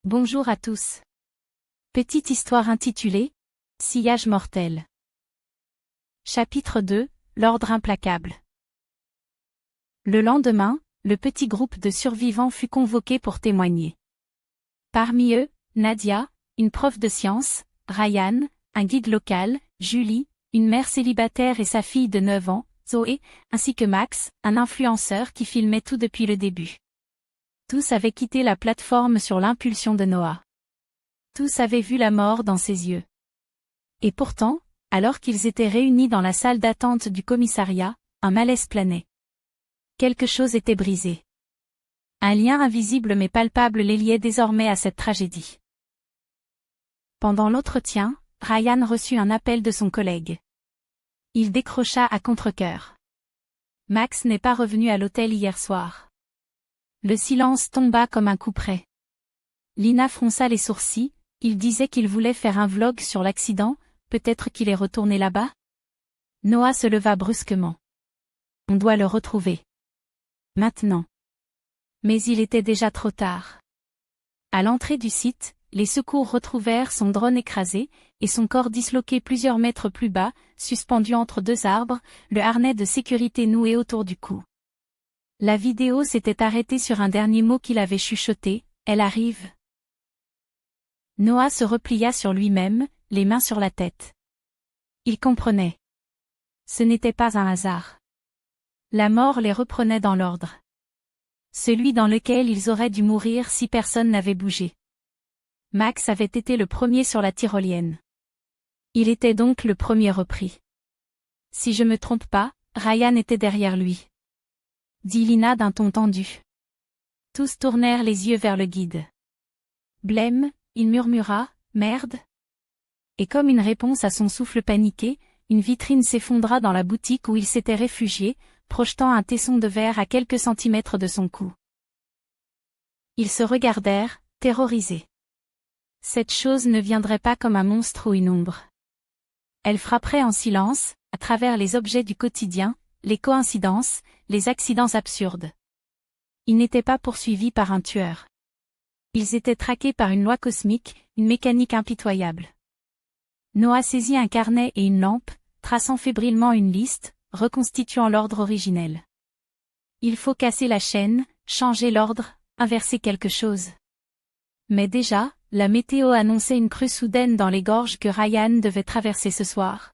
Bonjour à tous. Petite histoire intitulée « Sillage mortel ». Chapitre 2 – L'ordre implacable. Le lendemain, le petit groupe de survivants fut convoqué pour témoigner. Parmi eux, Nadia, une prof de sciences, Ryan, un guide local, Julie, une mère célibataire et sa fille de 9 ans, Zoé, ainsi que Max, un influenceur qui filmait tout depuis le début. Tous avaient quitté la plateforme sur l'impulsion de Noah. Tous avaient vu la mort dans ses yeux. Et pourtant, alors qu'ils étaient réunis dans la salle d'attente du commissariat, un malaise planait. Quelque chose était brisé. Un lien invisible mais palpable les liait désormais à cette tragédie. Pendant l'entretien, Ryan reçut un appel de son collègue. Il décrocha à contre-cœur. Max n'est pas revenu à l'hôtel hier soir. Le silence tomba comme un coup près. Lina fronça les sourcils, il disait qu'il voulait faire un vlog sur l'accident, peut-être qu'il est retourné là-bas? Noah se leva brusquement. On doit le retrouver. Maintenant. Mais il était déjà trop tard. À l'entrée du site, les secours retrouvèrent son drone écrasé, et son corps disloqué plusieurs mètres plus bas, suspendu entre deux arbres, le harnais de sécurité noué autour du cou. La vidéo s'était arrêtée sur un dernier mot qu'il avait chuchoté, « Elle arrive ». Noah se replia sur lui-même, les mains sur la tête. Il comprenait. Ce n'était pas un hasard. La mort les reprenait dans l'ordre. Celui dans lequel ils auraient dû mourir si personne n'avait bougé. Max avait été le premier sur la tyrolienne. Il était donc le premier repris. Si je me trompe pas, Ryan était derrière lui. Dit Lina d'un ton tendu. Tous tournèrent les yeux vers le guide. Blême, il murmura, « Merde !» Et comme une réponse à son souffle paniqué, une vitrine s'effondra dans la boutique où il s'était réfugié, projetant un tesson de verre à quelques centimètres de son cou. Ils se regardèrent, terrorisés. Cette chose ne viendrait pas comme un monstre ou une ombre. Elle frapperait en silence, à travers les objets du quotidien, les coïncidences, les accidents absurdes. Ils n'étaient pas poursuivis par un tueur. Ils étaient traqués par une loi cosmique, une mécanique impitoyable. Noah saisit un carnet et une lampe, traçant fébrilement une liste, reconstituant l'ordre originel. Il faut casser la chaîne, changer l'ordre, inverser quelque chose. Mais déjà, la météo annonçait une crue soudaine dans les gorges que Ryan devait traverser ce soir.